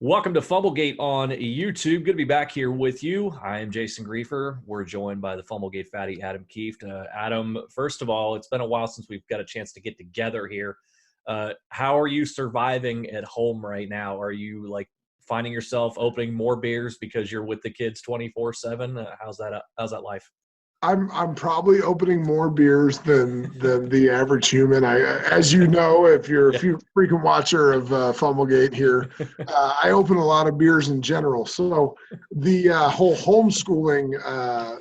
Welcome to Fumblegate on YouTube. Good to be back here with you. I am Jason Grefer. We're joined by the Fumblegate fatty, Adam Kieft. Adam, first of all, it's been a while since we've got a chance to get together here. How are you surviving at home right now? Are you finding yourself opening more beers because you're with the kids 24/7? How's that life? I'm probably opening more beers than the average human. As you know, if you're a frequent watcher of Fumblegate here, I open a lot of beers in general. So the whole homeschooling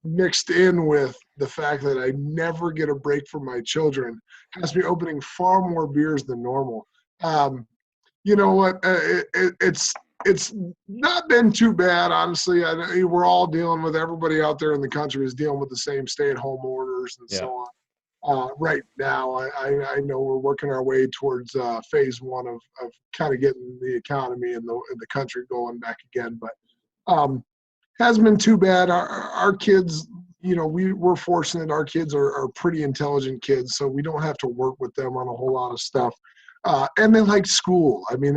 mixed in with the fact that I never get a break from my children has me opening far more beers than normal. You know what? It's not been too bad, honestly. We're all dealing with, everybody out there in the country is dealing with the same stay-at-home orders and so on. Right now, I know we're working our way towards phase one of kind of getting the economy and the country going back again. But hasn't been too bad. Our kids, we're fortunate. Our kids are pretty intelligent kids, so we don't have to work with them on a whole lot of stuff. And they like school. I mean,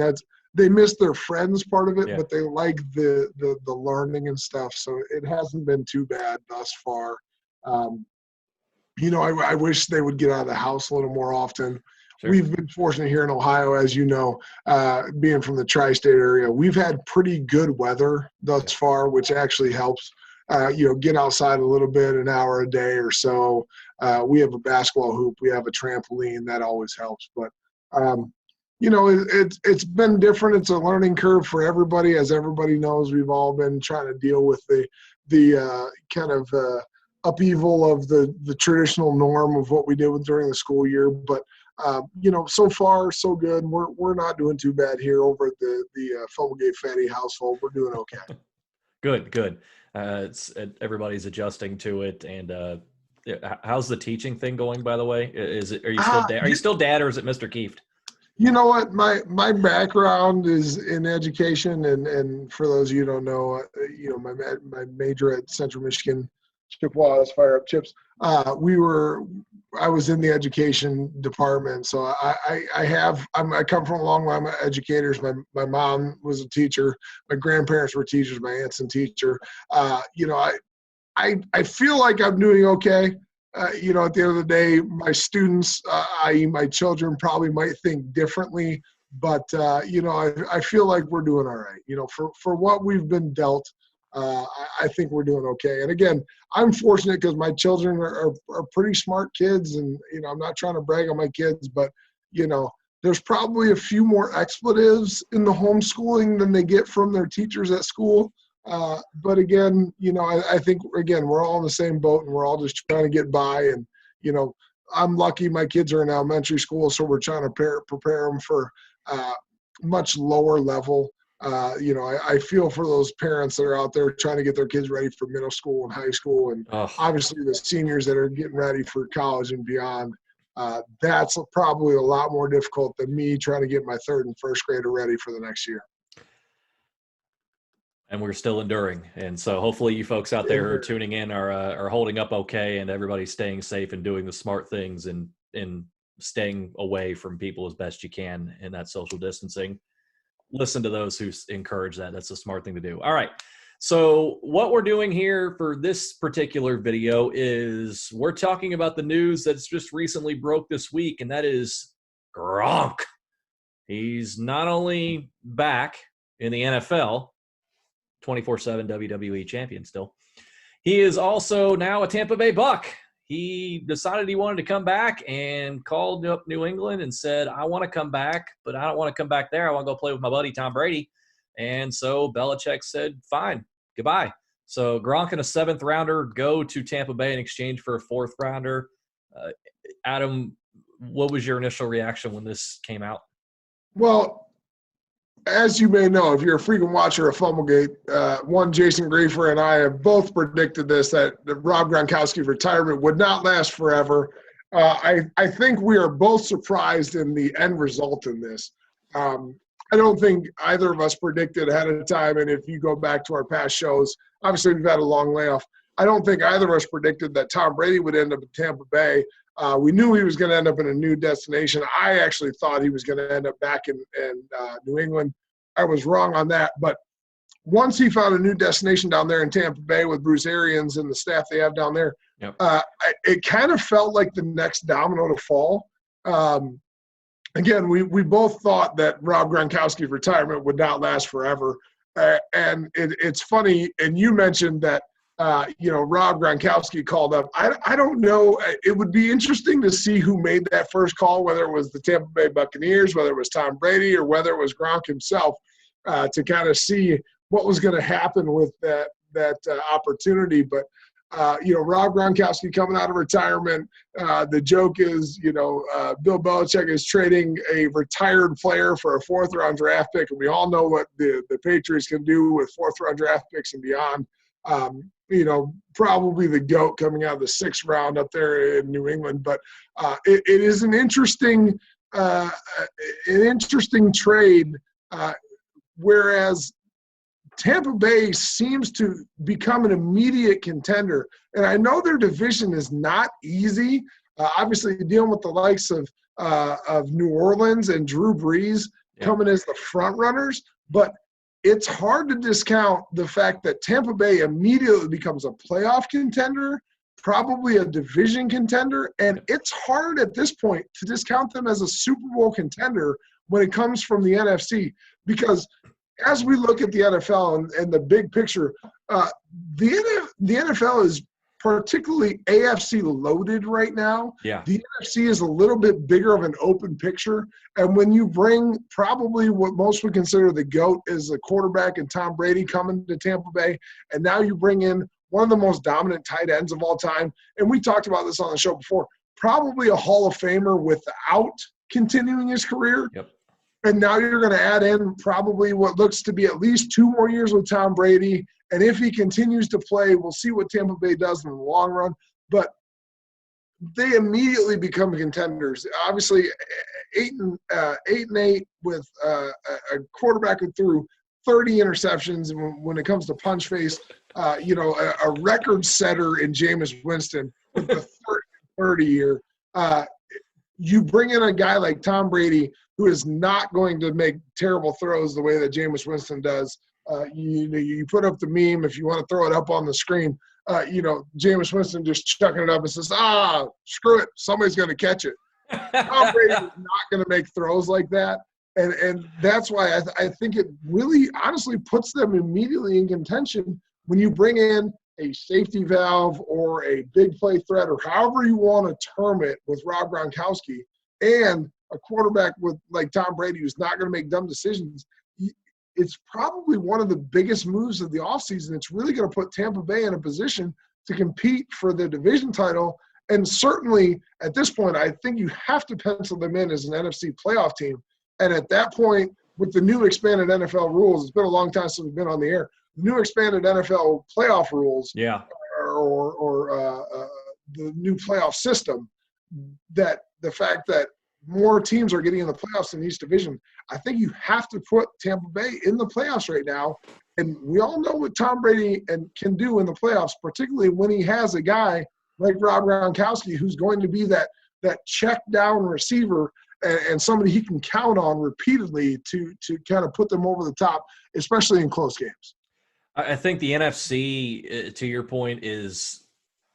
they miss their friends part of it, but they like the learning and stuff. So it hasn't been too bad thus far. I wish they would get out of the house a little more often. Sure. We've been fortunate here in Ohio, as you know, being from the tri-state area. We've had pretty good weather thus far, which actually helps. Get outside a little bit, an hour a day or so. We have a basketball hoop. We have a trampoline. That always helps. But it's been different. It's a learning curve for everybody. As everybody knows, we've all been trying to deal with the kind of upheaval of the traditional norm of what we did during the school year. But so far so good. We're not doing too bad here over at the Fumblegate fatty household. We're doing okay. Good. Everybody's adjusting to it. And how's the teaching thing going, by the way? Are you still dad? Are you still dad, or is it Mr. Kieft? You know what? My background is in education, and for those of you who don't know, my major at Central Michigan Chippewas Fire Up Chips. I was in the education department, so I come from a long line of educators. My mom was a teacher. My grandparents were teachers. My aunt's a teacher. I feel like I'm doing okay. At the end of the day, my students, i.e. my children, probably might think differently, but, I feel like we're doing all right. For what we've been dealt, I think we're doing okay. And again, I'm fortunate because my children are pretty smart kids, and, I'm not trying to brag on my kids, but, there's probably a few more expletives in the homeschooling than they get from their teachers at school. But again, I think, again, we're all in the same boat, and we're all just trying to get by. And, I'm lucky my kids are in elementary school, so we're trying to prepare them for much lower level. I feel for those parents that are out there trying to get their kids ready for middle school and high school, and obviously the seniors that are getting ready for college and beyond. That's probably a lot more difficult than me trying to get my third and first grader ready for the next year. And we're still enduring. And so hopefully you folks out there who are tuning in are holding up okay, and everybody's staying safe and doing the smart things and staying away from people as best you can in that social distancing. Listen to those who encourage that. That's a smart thing to do. All right. So what we're doing here for this particular video is we're talking about the news that's just recently broke this week, and that is Gronk. He's not only back in the NFL, 24/7 WWE champion still. He is also now a Tampa Bay Buck. He decided he wanted to come back and called up New England and said, I want to come back, but I don't want to come back there. I want to go play with my buddy Tom Brady. And so Belichick said, fine, goodbye. So Gronk and a 7th rounder go to Tampa Bay in exchange for a 4th rounder. Adam, what was your initial reaction when this came out? Well, as you may know, if you're a frequent watcher of Fumblegate, Jason Grefer and I have both predicted this, that Rob Gronkowski's retirement would not last forever. I think we are both surprised in the end result in this. I don't think either of us predicted ahead of time, and if you go back to our past shows, obviously we've had a long layoff. I don't think either of us predicted that Tom Brady would end up in Tampa Bay. We knew he was going to end up in a new destination. I actually thought he was going to end up back in New England. I was wrong on that. But once he found a new destination down there in Tampa Bay with Bruce Arians and the staff they have down there, Yep. It kind of felt like the next domino to fall. Again, we both thought that Rob Gronkowski's retirement would not last forever. And it's funny, and you mentioned that, Rob Gronkowski called up. I don't know. It would be interesting to see who made that first call, whether it was the Tampa Bay Buccaneers, whether it was Tom Brady, or whether it was Gronk himself, to kind of see what was going to happen with that opportunity. But, Rob Gronkowski coming out of retirement, the joke is, Bill Belichick is trading a retired player for a fourth-round draft pick, and we all know what the Patriots can do with fourth-round draft picks and beyond. Probably the GOAT coming out of the sixth round up there in New England. But it is an interesting trade, whereas Tampa Bay seems to become an immediate contender. And I know their division is not easy. Obviously, dealing with the likes of New Orleans and Drew Brees coming as the front runners. But it's hard to discount the fact that Tampa Bay immediately becomes a playoff contender, probably a division contender. And it's hard at this point to discount them as a Super Bowl contender when it comes from the NFC, because as we look at the NFL and the big picture, the NFL is particularly AFC loaded right now. Yeah. The NFC is a little bit bigger of an open picture. And when you bring probably what most would consider the GOAT is a quarterback and Tom Brady coming to Tampa Bay, and now you bring in one of the most dominant tight ends of all time, and we talked about this on the show before, probably a Hall of Famer without continuing his career. Yep. And now you're going to add in probably what looks to be at least 2 more years with Tom Brady. And if he continues to play, we'll see what Tampa Bay does in the long run. But they immediately become contenders. Obviously, 8-8 with a quarterback who threw 30 interceptions. And when it comes to punch face, a record setter in Jameis Winston with the 30 year. You bring in a guy like Tom Brady, who is not going to make terrible throws the way that Jameis Winston does. You put up the meme if you want to throw it up on the screen. Jameis Winston just chucking it up and says, screw it, somebody's going to catch it. Tom Brady is not going to make throws like that. And that's why I think it really honestly puts them immediately in contention when you bring in a safety valve or a big play threat or however you want to term it with Rob Gronkowski and a quarterback with like Tom Brady who's not going to make dumb decisions. It's probably one of the biggest moves of the offseason. It's really going to put Tampa Bay in a position to compete for the division title. And certainly at this point, I think you have to pencil them in as an NFC playoff team. And at that point, with the new expanded NFL rules, it's been a long time since we've been on the air, the new expanded NFL playoff rules or the new playoff system, that the fact that more teams are getting in the playoffs in each division, I think you have to put Tampa Bay in the playoffs right now. And we all know what Tom Brady can do in the playoffs, particularly when he has a guy like Rob Gronkowski who's going to be that check down receiver and somebody he can count on repeatedly to kind of put them over the top, especially in close games. I think the NFC, to your point, is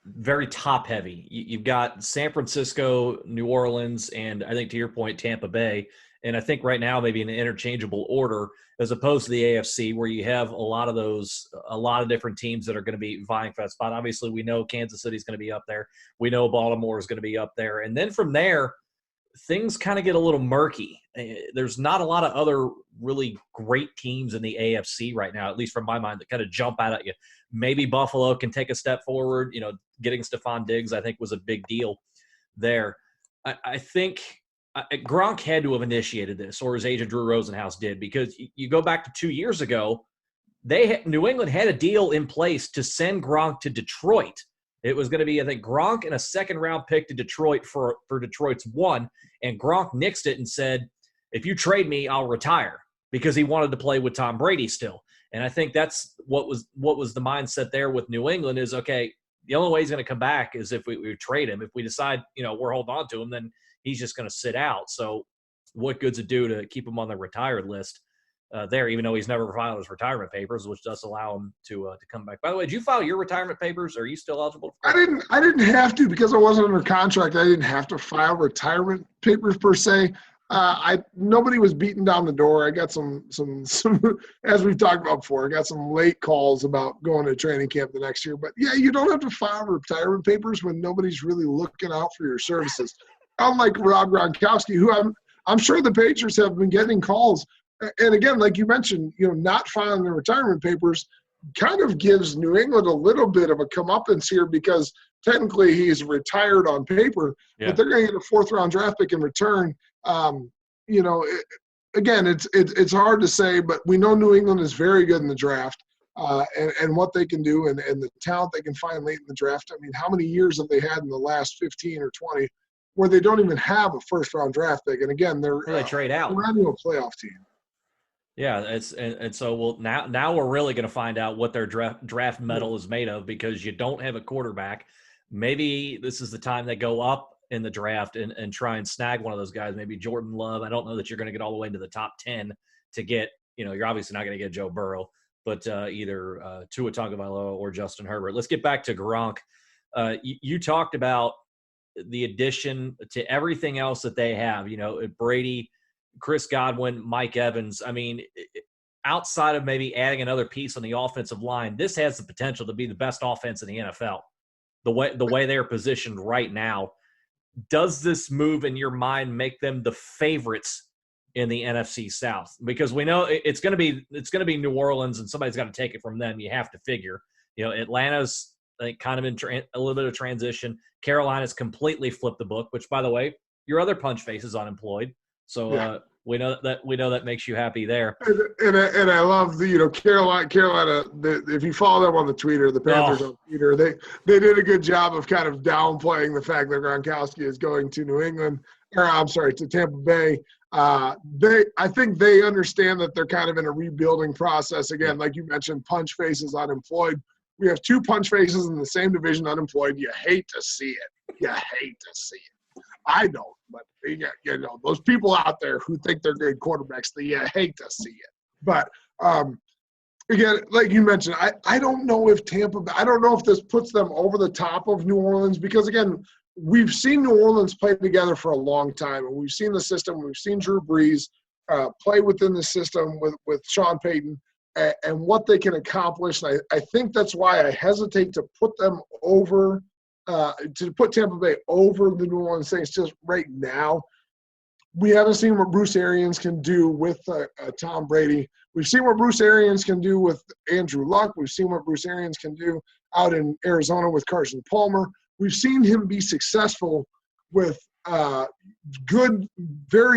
very top heavy. You've got San Francisco, New Orleans, and I think to your point, Tampa Bay. And I think right now maybe in an interchangeable order as opposed to the AFC where you have a lot of different teams that are going to be vying for that spot. Obviously, we know Kansas City is going to be up there. We know Baltimore is going to be up there. And then from there, things kind of get a little murky. There's not a lot of other really great teams in the AFC right now, at least from my mind, that kind of jump out at you. Maybe Buffalo can take a step forward. Getting Stephon Diggs, I think, was a big deal there. I think Gronk had to have initiated this, or his agent Drew Rosenhaus did, because you go back to 2 years ago, New England had a deal in place to send Gronk to Detroit. It was going to be, I think, Gronk and a second-round pick to Detroit for Detroit's one, and Gronk nixed it and said, if you trade me, I'll retire, because he wanted to play with Tom Brady still. And I think that's what was the mindset there with New England is, okay, the only way he's going to come back is if we trade him. If we decide, we're holding on to him, then he's just going to sit out. So what good's it do to keep him on the retired list? there, even though he's never filed his retirement papers, which does allow him to come back. By the way, did you file your retirement papers? Are you still eligible? I didn't have to because I wasn't under contract. I didn't have to file retirement papers per se. Nobody was beating down the door. I got some as we've talked about before. I got some late calls about going to training camp the next year. But yeah, you don't have to file retirement papers when nobody's really looking out for your services. Unlike Rob Gronkowski, who I'm sure the Patriots have been getting calls. And again, like you mentioned, not filing the retirement papers kind of gives New England a little bit of a comeuppance here because technically he's retired on paper, but they're going to get a 4th-round draft pick in return. Again, it's hard to say, but we know New England is very good in the draft and what they can do and the talent they can find late in the draft. I mean, how many years have they had in the last 15 or 20 where they don't even have a 1st-round draft pick? And again, they're they trade out. a perennial playoff team. Yeah, and so now we're really going to find out what their draft medal is made of because you don't have a quarterback. Maybe this is the time they go up in the draft and try and snag one of those guys, maybe Jordan Love. I don't know that you're going to get all the way into the top 10 to get, you're obviously not going to get Joe Burrow, but either Tua Tagovailoa or Justin Herbert. Let's get back to Gronk. You talked about the addition to everything else that they have, Brady, Chris Godwin, Mike Evans. I mean, outside of maybe adding another piece on the offensive line, this has the potential to be the best offense in the NFL. The way they're positioned right now, does this move in your mind make them the favorites in the NFC South? Because we know it's going to be New Orleans, and somebody's got to take it from them. You have to figure. Atlanta's kind of in a little bit of transition. Carolina's completely flipped the book. Which, by the way, your other punch face is unemployed. So we know that makes you happy there. And I love the Carolina. If you follow them on the Twitter, the Panthers on Twitter, they did a good job of kind of downplaying the fact that Gronkowski is going to to Tampa Bay. I think they understand that they're kind of in a rebuilding process. Again, like you mentioned, punch faces unemployed. We have 2 punch faces in the same division unemployed. You hate to see it. I don't, but those people out there who think they're good quarterbacks, you hate to see it. But again, like you mentioned, I don't know if I don't know if this puts them over the top of New Orleans because, again, we've seen New Orleans play together for a long time, and we've seen the system. We've seen Drew Brees play within the system with Sean Payton and what they can accomplish. And I think that's why I hesitate to put them over to put Tampa Bay over the New Orleans Saints just right now. We haven't seen what Bruce Arians can do with Tom Brady. We've seen what Bruce Arians can do with Andrew Luck. We've seen what Bruce Arians can do out in Arizona with Carson Palmer. We've seen him be successful with very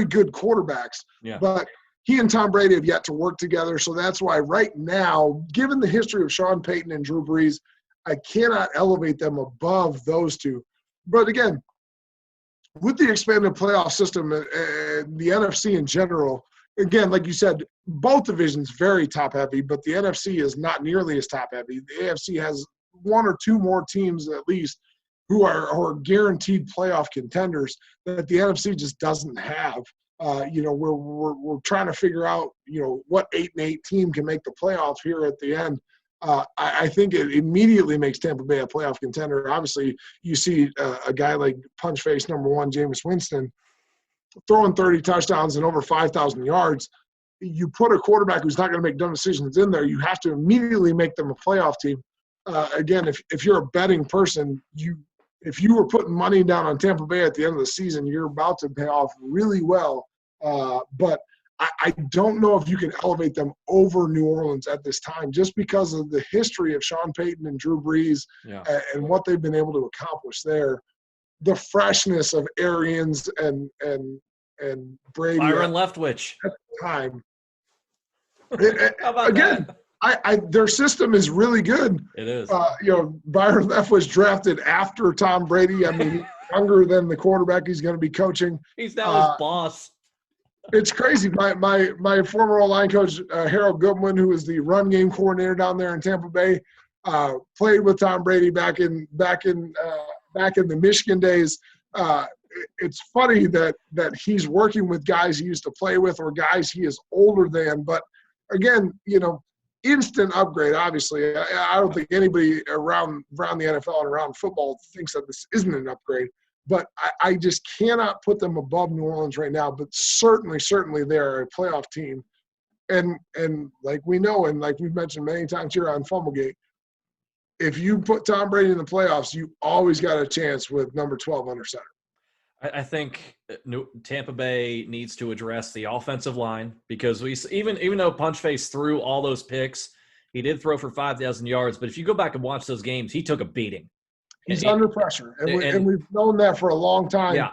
good quarterbacks. Yeah. But he and Tom Brady have yet to work together. So that's why right now, given the history of Sean Payton and Drew Brees, I cannot elevate them above those 2. But again, with the expanded playoff system and the NFC in general, again, like you said, both divisions very top-heavy, but the NFC is not nearly as top-heavy. The AFC has 1 or 2 more teams at least who are guaranteed playoff contenders that the NFC just doesn't have. We're trying to figure out, what 8-8 team can make the playoffs here at the end. I think it immediately makes Tampa Bay a playoff contender. Obviously, you see a guy like punch face number 1, Jameis Winston, throwing 30 touchdowns and over 5,000 yards. You put a quarterback who's not going to make dumb decisions in there, you have to immediately make them a playoff team. Again, if you're a betting person, if you were putting money down on Tampa Bay at the end of the season, you're about to pay off really well. But I don't know if you can elevate them over New Orleans at this time just because of the history of Sean Payton and Drew Brees and what they've been able to accomplish there. The freshness of Arians and Brady. Byron Leftwich. At the time. How about again, that? Their system is really good. It is. Byron Leftwich drafted after Tom Brady. I mean, younger than the quarterback he's going to be coaching. He's now his boss. It's crazy. My former line coach, Harold Goodwin, who was the run game coordinator down there in Tampa Bay, played with Tom Brady back in the Michigan days. It's funny that he's working with guys he used to play with or guys he is older than, but again, instant upgrade. Obviously, I don't think anybody around the NFL and around football thinks that this isn't an upgrade. But I just cannot put them above New Orleans right now. But certainly they're a playoff team. And like we know, and like we've mentioned many times here on Fumblegate, if you put Tom Brady in the playoffs, you always got a chance with number 12 under center. I think Tampa Bay needs to address the offensive line because even though Punchface threw all those picks, he did throw for 5,000 yards. But if you go back and watch those games, he took a beating. He's under pressure, and we've known that for a long time. Yeah.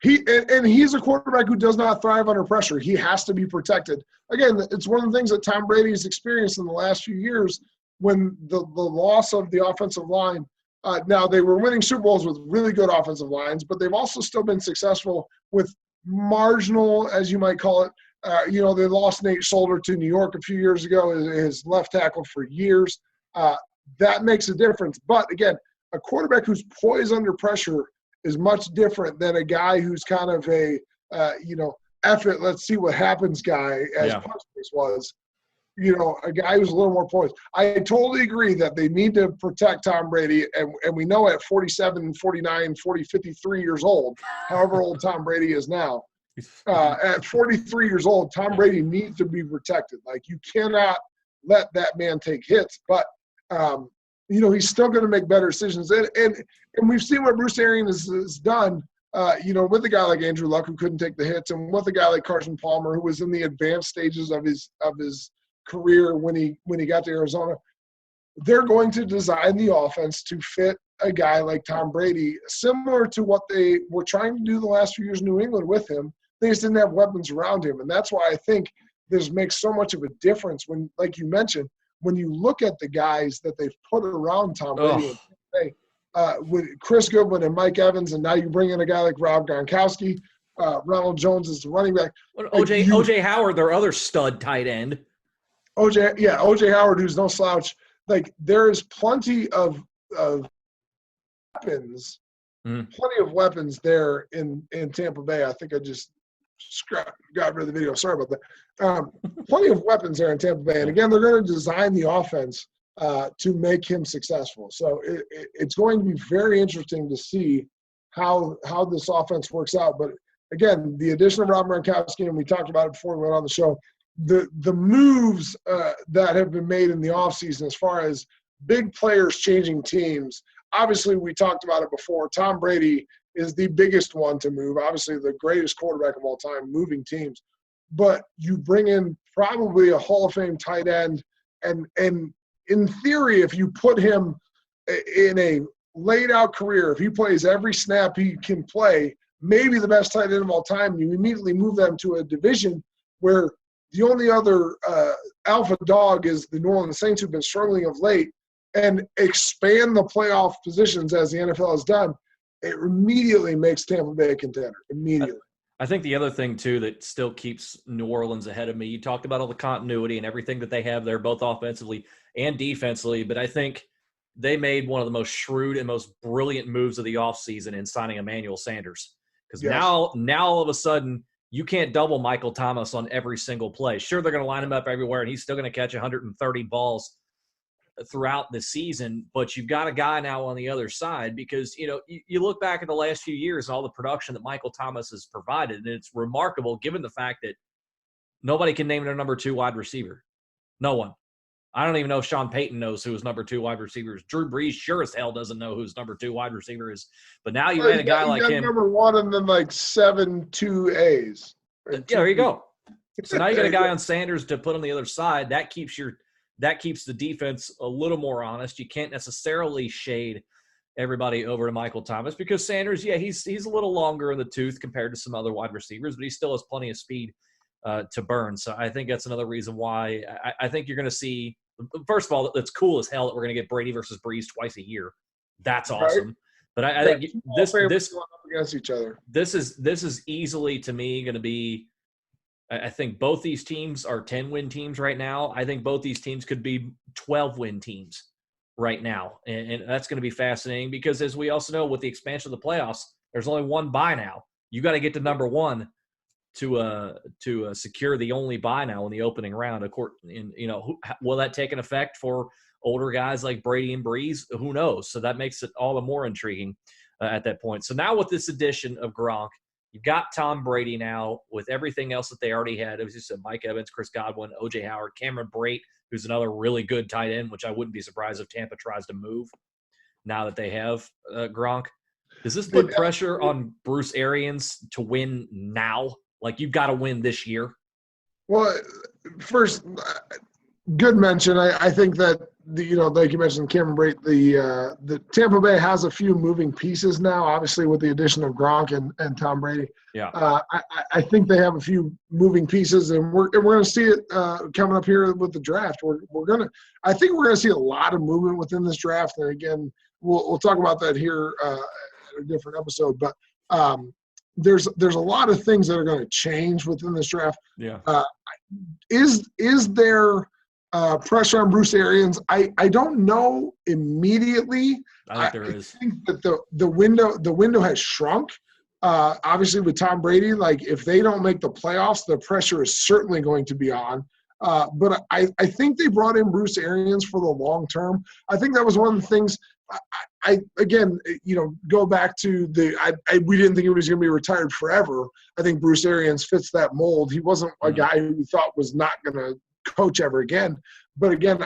He's a quarterback who does not thrive under pressure. He has to be protected. Again, it's one of the things that Tom Brady has experienced in the last few years when the loss of the offensive line. Now, they were winning Super Bowls with really good offensive lines, but they've also still been successful with marginal, as you might call it. They lost Nate Solder to New York a few years ago, his left tackle for years. That makes a difference. But, again, a quarterback who's poised under pressure is much different than a guy who's kind of a, F it, let's see what happens guy, as Punchface was. A guy who's a little more poised. I totally agree that they need to protect Tom Brady, and we know at 47, 49, 40, 53 years old, however old Tom Brady is now, at 43 years old, Tom Brady needs to be protected. Like, you cannot let that man take hits. But, he's still going to make better decisions. And we've seen what Bruce Arians has done, with a guy like Andrew Luck who couldn't take the hits, and with a guy like Carson Palmer who was in the advanced stages of his career when he got to Arizona. They're going to design the offense to fit a guy like Tom Brady, similar to what they were trying to do the last few years in New England with him. They just didn't have weapons around him. And that's why I think this makes so much of a difference when, like you mentioned, when you look at the guys that they've put around Tom Brady, with Chris Goodwin and Mike Evans, and now you bring in a guy like Rob Gronkowski, Ronald Jones is the running back. OJ Howard, their other stud tight end. OJ Howard, who's no slouch. Like, there is plenty of weapons, plenty of weapons there in Tampa Bay. I think I just got rid of the video. Sorry about that. Plenty of weapons there in Tampa Bay. And again, they're going to design the offense to make him successful. So it's going to be very interesting to see how this offense works out. But again, the addition of Rob Gronkowski, and we talked about it before we went on the show, the moves that have been made in the offseason as far as big players changing teams. Obviously, we talked about it before. Tom Brady is the biggest one to move, obviously the greatest quarterback of all time, moving teams. But you bring in probably a Hall of Fame tight end, and in theory, if you put him in a laid-out career, if he plays every snap he can play, maybe the best tight end of all time, you immediately move them to a division where the only other alpha dog is the New Orleans Saints, who've been struggling of late, and expand the playoff positions as the NFL has done. It immediately makes Tampa Bay a contender. Immediately. I think the other thing, too, that still keeps New Orleans ahead of me, you talked about all the continuity and everything that they have there, both offensively and defensively, but I think they made one of the most shrewd and most brilliant moves of the offseason in signing Emmanuel Sanders. Because now all of a sudden, you can't double Michael Thomas on every single play. Sure, they're going to line him up everywhere, and he's still going to catch 130 balls throughout the season, but you've got a guy now on the other side because, you look back at the last few years and all the production that Michael Thomas has provided, and it's remarkable given the fact that nobody can name their number 2 wide receiver. No one. I don't even know if Sean Payton knows who his number 2 wide receiver is. Drew Brees sure as hell doesn't know who his number 2 wide receiver is. But now you had a guy like him. Number 1 and then like 7 2As. Yeah, there you go. So now you got a guy on Sanders to put on the other side. That keeps the defense a little more honest. You can't necessarily shade everybody over to Michael Thomas because Sanders, he's a little longer in the tooth compared to some other wide receivers, but he still has plenty of speed to burn. So I think that's another reason why I think you're going to see. First of all, it's cool as hell that we're going to get Brady versus Breeze twice a year. That's awesome. Right. But I think this going up against each other. This is easily to me going to be. I think both these teams are 10-win teams right now. I think both these teams could be 12-win teams right now, and that's going to be fascinating because, as we also know, with the expansion of the playoffs, there's only one bye now. You got to get to number 1 to secure the only bye now in the opening round. Of course, will that take an effect for older guys like Brady and Breeze? Who knows? So that makes it all the more intriguing at that point. So now with this addition of Gronk, you've got Tom Brady now with everything else that they already had. As you said, Mike Evans, Chris Godwin, O.J. Howard, Cameron Brate, who's another really good tight end, which I wouldn't be surprised if Tampa tries to move now that they have Gronk. Does this put pressure on Bruce Arians to win now? Like, you've got to win this year? Well, first, good mention. I think that, like you mentioned, Cameron Brate, the Tampa Bay has a few moving pieces now, obviously with the addition of Gronk and Tom Brady. Yeah. I think they have a few moving pieces, and we're going to see it coming up here with the draft. I think we're going to see a lot of movement within this draft. And again, we'll talk about that here in a different episode. But there's a lot of things that are going to change within this draft. Yeah. Is there pressure on Bruce Arians? I don't know immediately. I think there is. I think that the window has shrunk. Obviously, with Tom Brady, like, if they don't make the playoffs, the pressure is certainly going to be on. But I think they brought in Bruce Arians for the long term. I think that was one of the things. I again, go back to we didn't think he was going to be retired forever. I think Bruce Arians fits that mold. He wasn't a guy who we thought was not going to coach ever again. But again,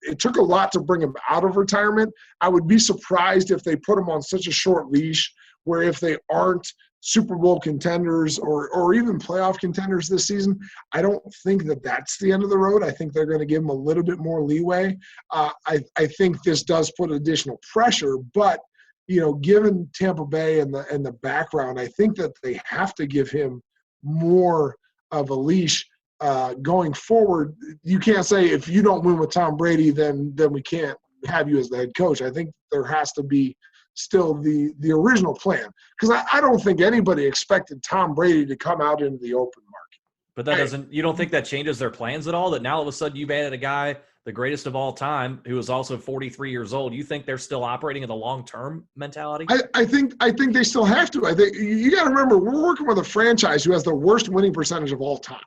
it took a lot to bring him out of retirement. I would be surprised if they put him on such a short leash where if they aren't Super Bowl contenders or even playoff contenders this season, I don't think that that's the end of the road. I think they're going to give him a little bit more leeway. I think this does put additional pressure, but given Tampa Bay and the background, I think that they have to give him more of a leash going forward. You can't say if you don't win with Tom Brady, then we can't have you as the head coach. I think there has to be still the original plan, because I don't think anybody expected Tom Brady to come out into the open market. But that you don't think that changes their plans at all? That now all of a sudden you've added a guy, the greatest of all time, who is also 43 years old. You think they're still operating in the long-term mentality? I think they still have to. I think you got to remember, we're working with a franchise who has the worst winning percentage of all time.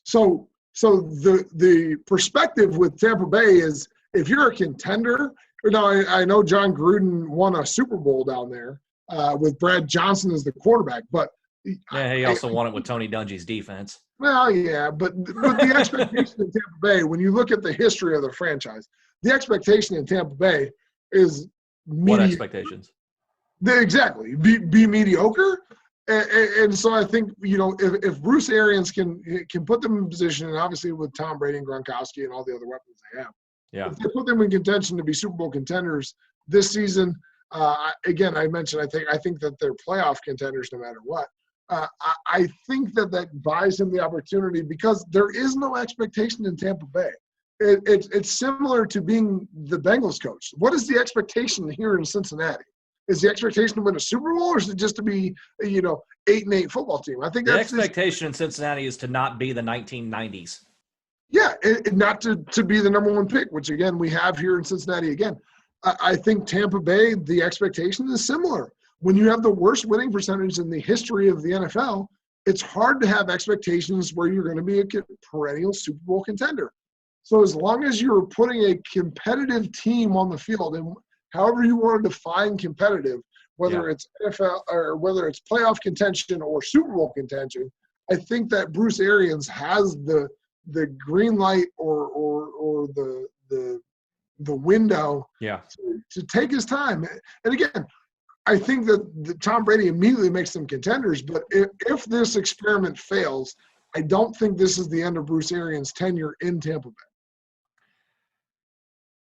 So the perspective with Tampa Bay is, if you're a contender. I know John Gruden won a Super Bowl down there with Brad Johnson as the quarterback, but he also won it with Tony Dungy's defense. Well, yeah, but the expectation in Tampa Bay, when you look at the history of the franchise, the expectation in Tampa Bay is what expectations? Exactly, be mediocre. And so I think, if Bruce Arians can put them in position, and obviously with Tom Brady and Gronkowski and all the other weapons they have, yeah, if they put them in contention to be Super Bowl contenders this season, again, I mentioned I think that they're playoff contenders no matter what. I think that buys him the opportunity, because there is no expectation in Tampa Bay. It's similar to being the Bengals coach. What is the expectation here in Cincinnati? Is the expectation to win a Super Bowl, or is it just to be 8-8 football team? I think the expectation in Cincinnati is to not be the 1990s. Yeah, and not to be the number one pick, which, again, we have here in Cincinnati again. I think Tampa Bay, the expectation is similar. When you have the worst winning percentage in the history of the NFL, it's hard to have expectations where you're going to be a perennial Super Bowl contender. So as long as you're putting a competitive team on the field, and however you want to define competitive, whether it's NFL or whether it's playoff contention or Super Bowl contention, I think that Bruce Arians has the green light or the window to take his time. And again, I think that Tom Brady immediately makes them contenders, but if this experiment fails, I don't think this is the end of Bruce Arians' tenure in Tampa Bay.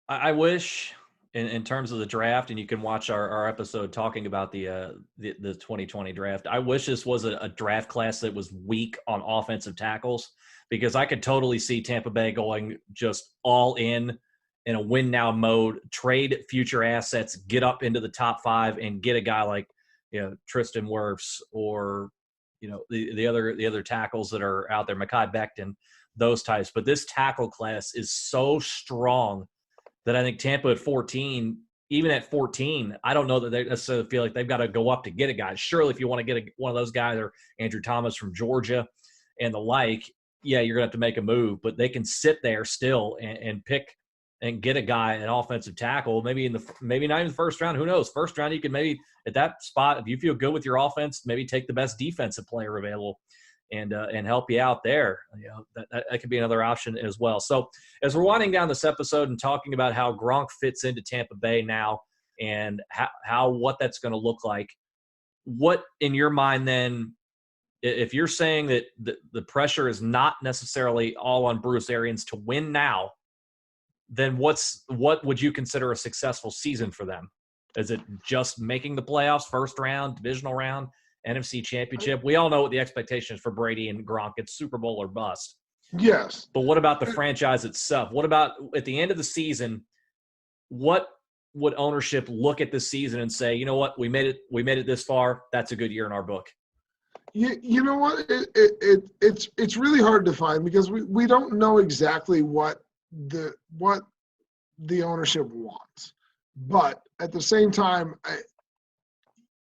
I wish, in terms of the draft, and you can watch our episode talking about the 2020 draft, I wish this was a draft class that was weak on offensive tackles, because I could totally see Tampa Bay going just all in a win-now mode, trade future assets, get up into the top 5, and get a guy like Tristan Wirfs or the other tackles that are out there, Mekhi Becton, those types. But this tackle class is so strong that I think Tampa at 14 even at 14, I don't know that they necessarily feel like they've got to go up to get a guy. Surely if you want to get one of those guys, or Andrew Thomas from Georgia and the like, yeah, you're going to have to make a move. But they can sit there still and pick and get a guy, an offensive tackle, maybe maybe not even the first round. Who knows? First round, you can maybe at that spot, if you feel good with your offense, maybe take the best defensive player available and help you out there. You know, that could be another option as well. So as we're winding down this episode and talking about how Gronk fits into Tampa Bay now and what that's going to look like, what in your mind then, if you're saying that the pressure is not necessarily all on Bruce Arians to win now, then what would you consider a successful season for them? Is it just making the playoffs, first round, divisional round, NFC Championship? We all know what the expectation is for Brady and Gronk. It's Super Bowl or bust. Yes. But what about the franchise itself? What about at the end of the season, what would ownership look at this season and say, you know what, we made it this far. That's a good year in our book. You know what? It's really hard to find because we don't know exactly what the ownership wants. But at the same time,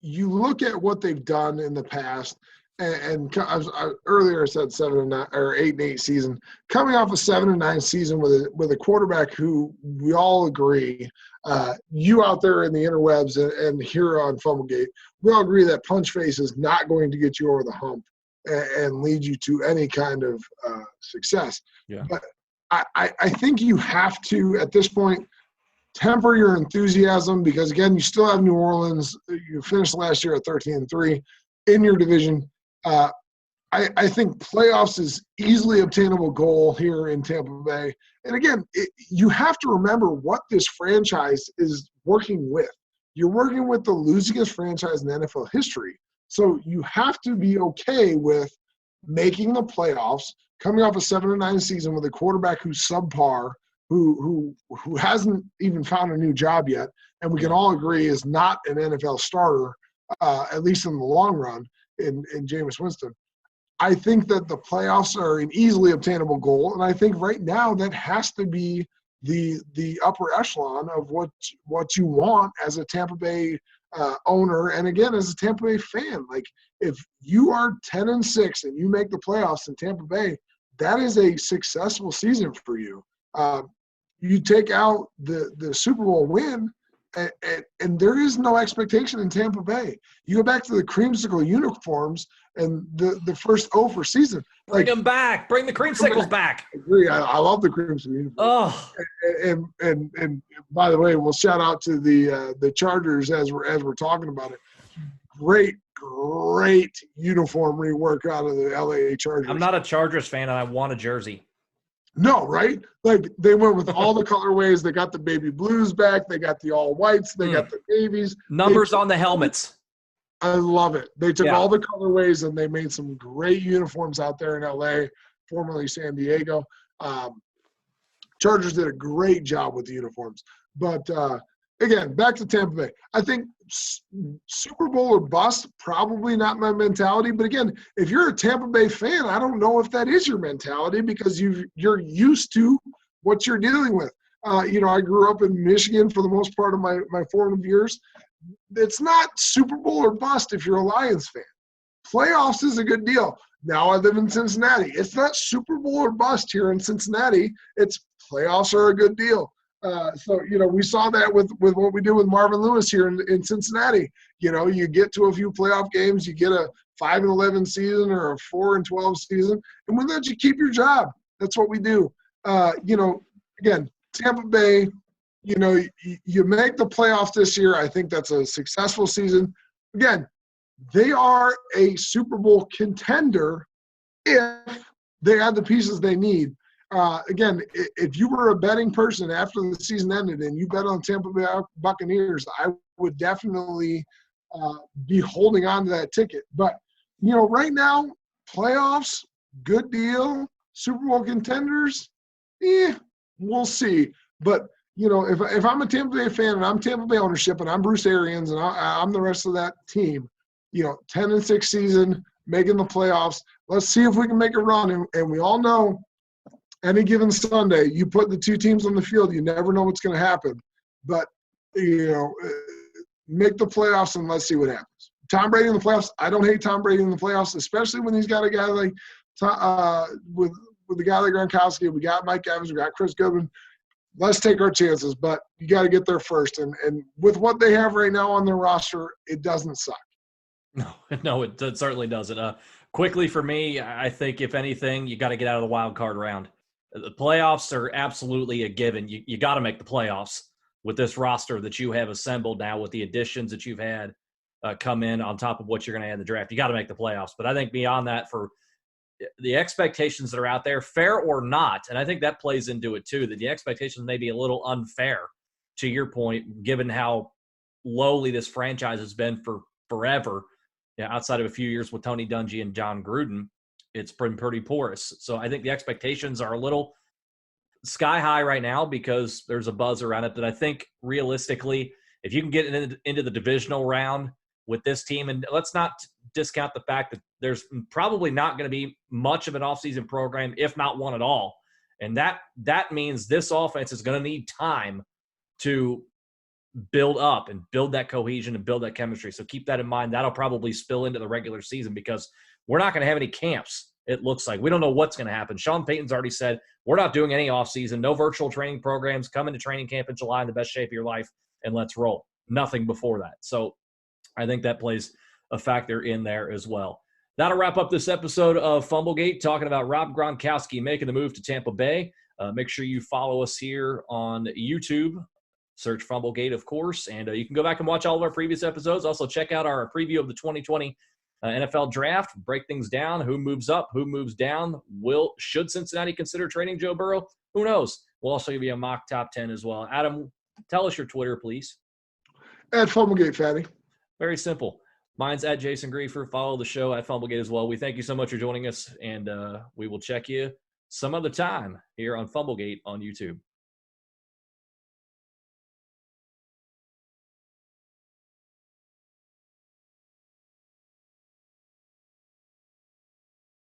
you look at what they've done in the past, and earlier I said 7-9 or 8-8 season, coming off a 7-9 season with a quarterback who we all agree, you out there in the interwebs and here on Fumblegate, we all agree that punch face is not going to get you over the hump and lead you to any kind of success. Yeah. But I think you have to, at this point, temper your enthusiasm because, again, you still have New Orleans. You finished last year at 13-3 in your division. I think playoffs is easily obtainable goal here in Tampa Bay. And, again, you have to remember what this franchise is working with. You're working with the losingest franchise in NFL history. So you have to be okay with making the playoffs, coming off a 7-9 season with a quarterback who's subpar, who hasn't even found a new job yet, and we can all agree is not an NFL starter, at least in the long run, in Jameis Winston. I think that the playoffs are an easily obtainable goal, and I think right now that has to be the upper echelon of what you want as a Tampa Bay owner, and again as a Tampa Bay fan. Like, if you are 10-6 and you make the playoffs in Tampa Bay, that is a successful season for you. You take out the Super Bowl win, and there is no expectation in Tampa Bay. You go back to the creamsicle uniforms and the first for season. Bring them back. Bring the creamsicles back. I agree. I love the creamsicle uniforms. Oh. And by the way, we'll shout out to the Chargers as we're talking about it. Great uniform rework out of the LA Chargers. I'm not a Chargers fan, and I want a jersey. No, right? Like, they went with all the colorways. They got the baby blues back. They got the all whites. They got the navies. Numbers on the helmets. I love it. They took all the colorways and they made some great uniforms out there in LA, formerly San Diego. Chargers did a great job with the uniforms. But, again, back to Tampa Bay. I think Super Bowl or bust, probably not my mentality. But, again, if you're a Tampa Bay fan, I don't know if that is your mentality because you're used to what you're dealing with. I grew up in Michigan for the most part of my formative years. It's not Super Bowl or bust if you're a Lions fan. Playoffs is a good deal. Now I live in Cincinnati. It's not Super Bowl or bust here in Cincinnati. It's playoffs are a good deal. So, we saw that with what we did with Marvin Lewis here in Cincinnati. You get to a few playoff games, you get a 5-11 season or a 4-12 season, and we let you keep your job. That's what we do. Again, Tampa Bay, you make the playoffs this year. I think that's a successful season. Again, they are a Super Bowl contender if they have the pieces they need. Again, if you were a betting person after the season ended and you bet on Tampa Bay Buccaneers, I would definitely be holding on to that ticket. But, right now, playoffs, good deal. Super Bowl contenders, we'll see. But, if I'm a Tampa Bay fan and I'm Tampa Bay ownership and I'm Bruce Arians and I'm the rest of that team, 10-6 season, making the playoffs, let's see if we can make a run. And we all know any given Sunday, you put the two teams on the field, you never know what's going to happen. But make the playoffs and let's see what happens. Tom Brady in the playoffs. I don't hate Tom Brady in the playoffs, especially when he's got a guy like with the guy like Gronkowski. We got Mike Evans. We got Chris Goodwin. Let's take our chances, but you got to get there first. And with what they have right now on their roster, it doesn't suck. No, it certainly doesn't. Quickly for me, I think if anything, you got to get out of the wild card round. The playoffs are absolutely a given. You got to make the playoffs with this roster that you have assembled now, with the additions that you've had come in on top of what you're going to add in the draft. You got to make the playoffs. But I think beyond that, for the expectations that are out there, fair or not, and I think that plays into it too, that the expectations may be a little unfair, to your point, given how lowly this franchise has been for forever. Outside of a few years with Tony Dungy and John Gruden, it's been pretty porous. So I think the expectations are a little sky high right now because there's a buzz around it that I think realistically, if you can get into the divisional round with this team, and let's not discount the fact that there's probably not going to be much of an offseason program, if not one at all. And that means this offense is going to need time to build up and build that cohesion and build that chemistry. So keep that in mind. That'll probably spill into the regular season because we're not going to have any camps, it looks like. We don't know what's going to happen. Sean Payton's already said, we're not doing any offseason, no virtual training programs. Come into training camp in July in the best shape of your life, and let's roll. Nothing before that. So I think that plays a factor in there as well. That'll wrap up this episode of Fumblegate, talking about Rob Gronkowski making the move to Tampa Bay. Make sure you follow us here on YouTube. Search Fumblegate, of course, and you can go back and watch all of our previous episodes. Also, check out our preview of the 2020 NFL Draft. Break things down. Who moves up? Who moves down? Should Cincinnati consider trading Joe Burrow? Who knows? We'll also give you a mock top 10 as well. Adam, tell us your Twitter, please. At Fumblegate, Fatty. Very simple. Mine's at Jason Grefer. Follow the show at Fumblegate as well. We thank you so much for joining us, and we will check you some other time here on Fumblegate on YouTube.